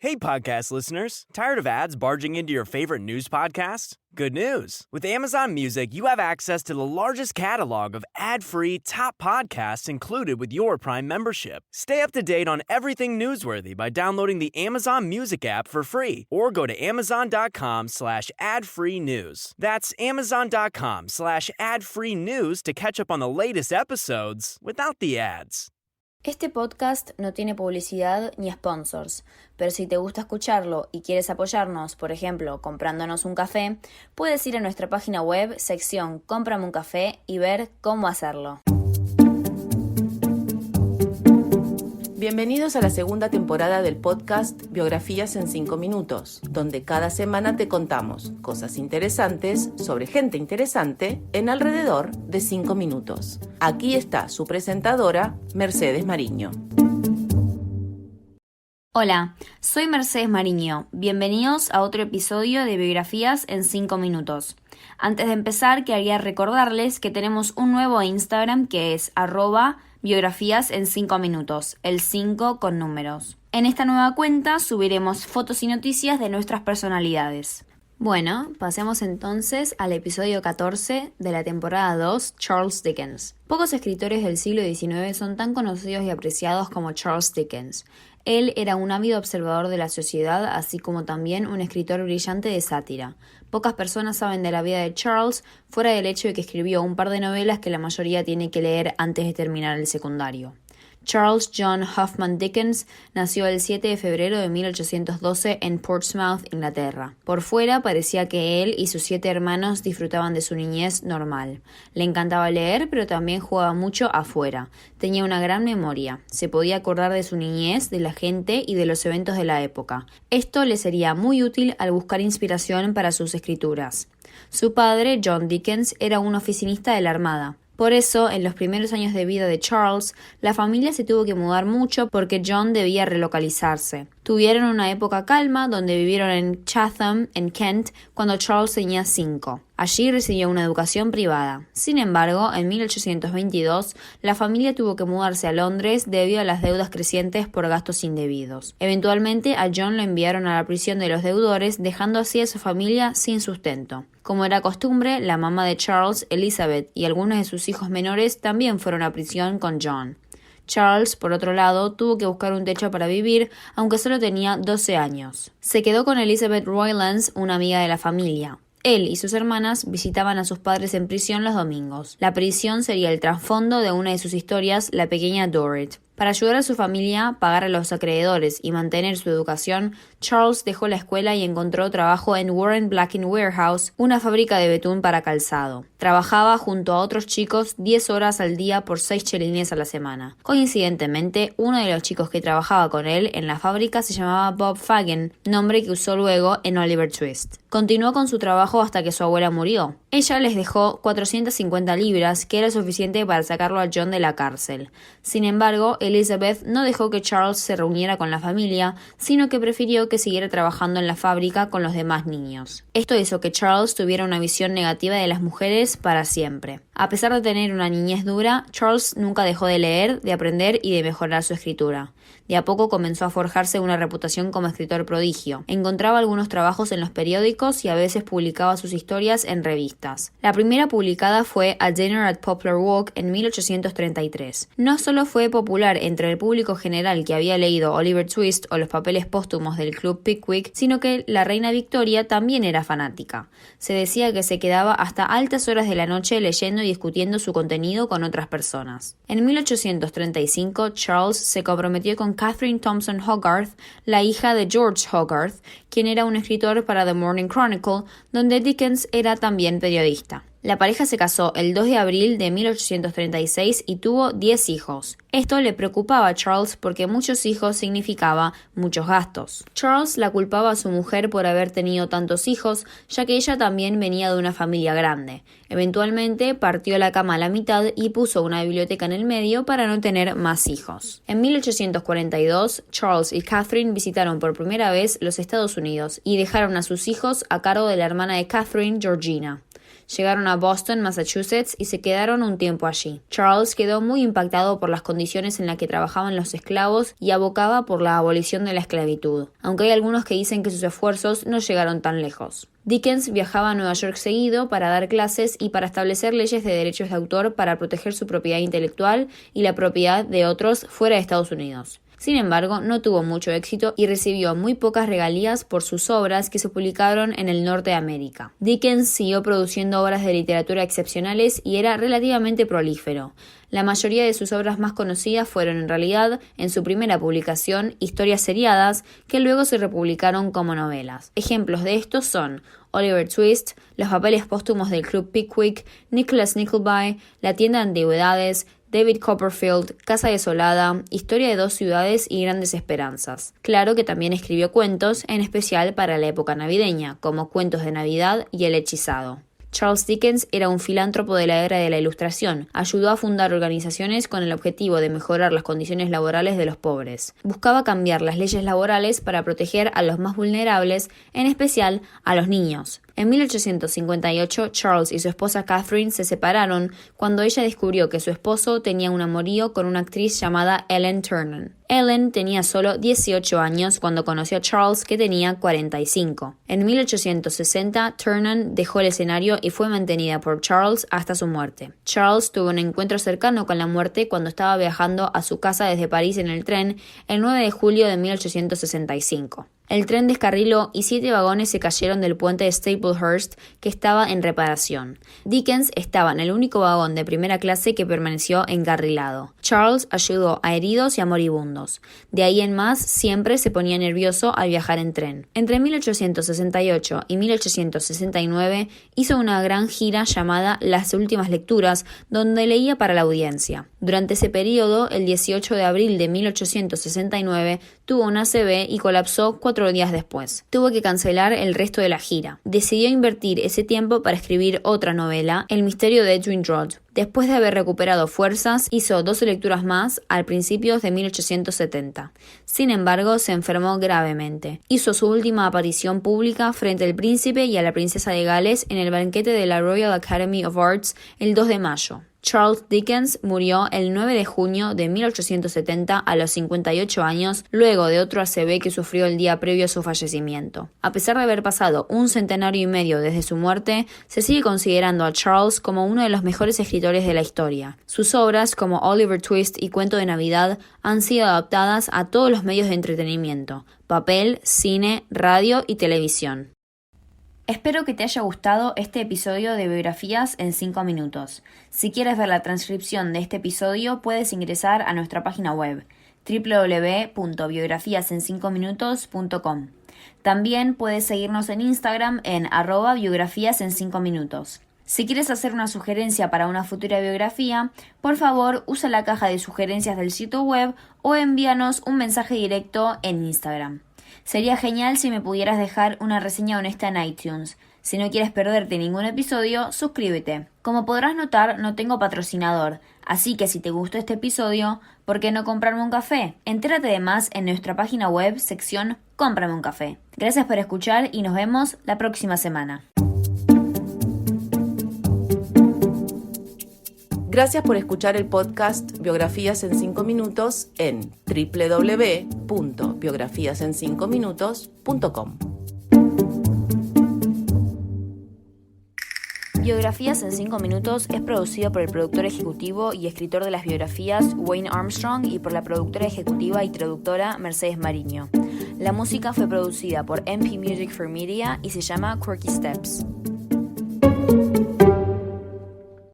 Hey, podcast listeners. Tired of ads barging into your favorite news podcasts? Good news. With Amazon Music, you have access to the largest catalog of ad-free top podcasts included with your Prime membership. Stay up to date on everything newsworthy by downloading the Amazon Music app for free or go to amazon.com/ad-free news. That's amazon.com/ad-free news to catch up on the latest episodes without the ads. Este podcast no tiene publicidad ni sponsors, pero si te gusta escucharlo y quieres apoyarnos, por ejemplo, comprándonos un café, puedes ir a nuestra página web, sección Cómprame un café y ver cómo hacerlo. Bienvenidos a la segunda temporada del podcast Biografías en 5 minutos, donde cada semana te contamos cosas interesantes sobre gente interesante en alrededor de 5 minutos. Aquí está su presentadora, Mercedes Mariño. Hola, soy Mercedes Mariño. Bienvenidos a otro episodio de Biografías en 5 minutos. Antes de empezar, quería recordarles que tenemos un nuevo Instagram que es @biografías en 5 minutos, el 5 con números. En esta nueva cuenta subiremos fotos y noticias de nuestras personalidades. Bueno, pasemos entonces al episodio 14 de la temporada 2, Charles Dickens. Pocos escritores del siglo XIX son tan conocidos y apreciados como Charles Dickens. Él era un ávido observador de la sociedad, así como también un escritor brillante de sátira. Pocas personas saben de la vida de Charles, fuera del hecho de que escribió un par de novelas que la mayoría tiene que leer antes de terminar el secundario. Charles John Huffman Dickens nació el 7 de febrero de 1812 en Portsmouth, Inglaterra. Por fuera parecía que él y sus 7 hermanos disfrutaban de su niñez normal. Le encantaba leer, pero también jugaba mucho afuera. Tenía una gran memoria. Se podía acordar de su niñez, de la gente y de los eventos de la época. Esto le sería muy útil al buscar inspiración para sus escrituras. Su padre, John Dickens, era un oficinista de la Armada. Por eso, en los primeros años de vida de Charles, la familia se tuvo que mudar mucho porque John debía relocalizarse. Tuvieron una época calma donde vivieron en Chatham, en Kent, cuando Charles tenía 5. Allí recibió una educación privada. Sin embargo, en 1822, la familia tuvo que mudarse a Londres debido a las deudas crecientes por gastos indebidos. Eventualmente, a John lo enviaron a la prisión de los deudores, dejando así a su familia sin sustento. Como era costumbre, la mamá de Charles, Elizabeth, y algunos de sus hijos menores también fueron a prisión con John. Charles, por otro lado, tuvo que buscar un techo para vivir, aunque solo tenía 12 años. Se quedó con Elizabeth Roylance, una amiga de la familia. Él y sus hermanas visitaban a sus padres en prisión los domingos. La prisión sería el trasfondo de una de sus historias, La pequeña Dorrit. Para ayudar a su familia, pagar a los acreedores y mantener su educación, Charles dejó la escuela y encontró trabajo en Warren Blacking Warehouse, una fábrica de betún para calzado. Trabajaba junto a otros chicos 10 horas al día por 6 chelines a la semana. Coincidentemente, uno de los chicos que trabajaba con él en la fábrica se llamaba Bob Fagin, nombre que usó luego en Oliver Twist. Continuó con su trabajo hasta que su abuela murió. Ella les dejó 450 libras, que era suficiente para sacarlo a John de la cárcel. Sin embargo, Elizabeth no dejó que Charles se reuniera con la familia, sino que prefirió que siguiera trabajando en la fábrica con los demás niños. Esto hizo que Charles tuviera una visión negativa de las mujeres para siempre. A pesar de tener una niñez dura, Charles nunca dejó de leer, de aprender y de mejorar su escritura. De a poco comenzó a forjarse una reputación como escritor prodigio. Encontraba algunos trabajos en los periódicos y a veces publicaba sus historias en revistas. La primera publicada fue A Dinner at Poplar Walk en 1833. No solo fue popular entre el público general que había leído Oliver Twist o los papeles póstumos del Club Pickwick, sino que la reina Victoria también era fanática. Se decía que se quedaba hasta altas horas de la noche leyendo y discutiendo su contenido con otras personas. En 1835, Charles se comprometió con Catherine Thompson Hogarth, la hija de George Hogarth, quien era un escritor para The Morning Chronicle, donde Dickens era también periodista. La pareja se casó el 2 de abril de 1836 y tuvo 10 hijos. Esto le preocupaba a Charles porque muchos hijos significaba muchos gastos. Charles la culpaba a su mujer por haber tenido tantos hijos, ya que ella también venía de una familia grande. Eventualmente partió la cama a la mitad y puso una biblioteca en el medio para no tener más hijos. En 1842, Charles y Catherine visitaron por primera vez los Estados Unidos y dejaron a sus hijos a cargo de la hermana de Catherine, Georgina. Llegaron a Boston, Massachusetts, y se quedaron un tiempo allí. Charles quedó muy impactado por las condiciones en las que trabajaban los esclavos y abocaba por la abolición de la esclavitud, aunque hay algunos que dicen que sus esfuerzos no llegaron tan lejos. Dickens viajaba a Nueva York seguido para dar clases y para establecer leyes de derechos de autor para proteger su propiedad intelectual y la propiedad de otros fuera de Estados Unidos. Sin embargo, no tuvo mucho éxito y recibió muy pocas regalías por sus obras que se publicaron en el norte de América. Dickens siguió produciendo obras de literatura excepcionales y era relativamente prolífero. La mayoría de sus obras más conocidas fueron en realidad, en su primera publicación, historias seriadas que luego se republicaron como novelas. Ejemplos de estos son Oliver Twist, Los papeles póstumos del Club Pickwick, Nicholas Nickleby, La tienda de antigüedades, David Copperfield, Casa desolada, Historia de dos ciudades y Grandes esperanzas. Claro que también escribió cuentos, en especial para la época navideña, como Cuentos de Navidad y El hechizado. Charles Dickens era un filántropo de la era de la Ilustración. Ayudó a fundar organizaciones con el objetivo de mejorar las condiciones laborales de los pobres. Buscaba cambiar las leyes laborales para proteger a los más vulnerables, en especial a los niños. En 1858, Charles y su esposa Catherine se separaron cuando ella descubrió que su esposo tenía un amorío con una actriz llamada Ellen Ternan. Ellen tenía solo 18 años cuando conoció a Charles, que tenía 45. En 1860, Ternan dejó el escenario y fue mantenida por Charles hasta su muerte. Charles tuvo un encuentro cercano con la muerte cuando estaba viajando a su casa desde París en el tren el 9 de julio de 1865. El tren descarriló y 7 vagones se cayeron del puente de Staplehurst, que estaba en reparación. Dickens estaba en el único vagón de primera clase que permaneció encarrilado. Charles ayudó a heridos y a moribundos. De ahí en más, siempre se ponía nervioso al viajar en tren. Entre 1868 y 1869 hizo una gran gira llamada Las Últimas Lecturas, donde leía para la audiencia. Durante ese periodo, el 18 de abril de 1869, tuvo un ACV y colapsó 4 días después. Tuvo que cancelar el resto de la gira. Decidió invertir ese tiempo para escribir otra novela, El misterio de Edwin Drood. Después de haber recuperado fuerzas, hizo 12 lecturas más al principios de 1870. Sin embargo, se enfermó gravemente. Hizo su última aparición pública frente al príncipe y a la princesa de Gales en el banquete de la Royal Academy of Arts el 2 de mayo. Charles Dickens murió el 9 de junio de 1870 a los 58 años, luego de otro ACV que sufrió el día previo a su fallecimiento. A pesar de haber pasado un centenario y medio desde su muerte, se sigue considerando a Charles como uno de los mejores escritores de la historia. Sus obras, como Oliver Twist y Cuento de Navidad, han sido adaptadas a todos los medios de entretenimiento: papel, cine, radio y televisión. Espero que te haya gustado este episodio de Biografías en 5 minutos. Si quieres ver la transcripción de este episodio, puedes ingresar a nuestra página web www.biografiasen5minutos.com. También puedes seguirnos en Instagram en @biografías en 5 minutos. Si quieres hacer una sugerencia para una futura biografía, por favor usa la caja de sugerencias del sitio web o envíanos un mensaje directo en Instagram. Sería genial si me pudieras dejar una reseña honesta en iTunes. Si no quieres perderte ningún episodio, suscríbete. Como podrás notar, no tengo patrocinador, así que si te gustó este episodio, ¿por qué no comprarme un café? Entérate de más en nuestra página web, sección Cómprame un café. Gracias por escuchar y nos vemos la próxima semana. Gracias por escuchar el podcast Biografías en 5 minutos en www.biografiasen5minutos.com. Biografías en 5 minutos es producido por el productor ejecutivo y escritor de las biografías Wayne Armstrong y por la productora ejecutiva y traductora Mercedes Mariño. La música fue producida por MP Music for Media y se llama Quirky Steps.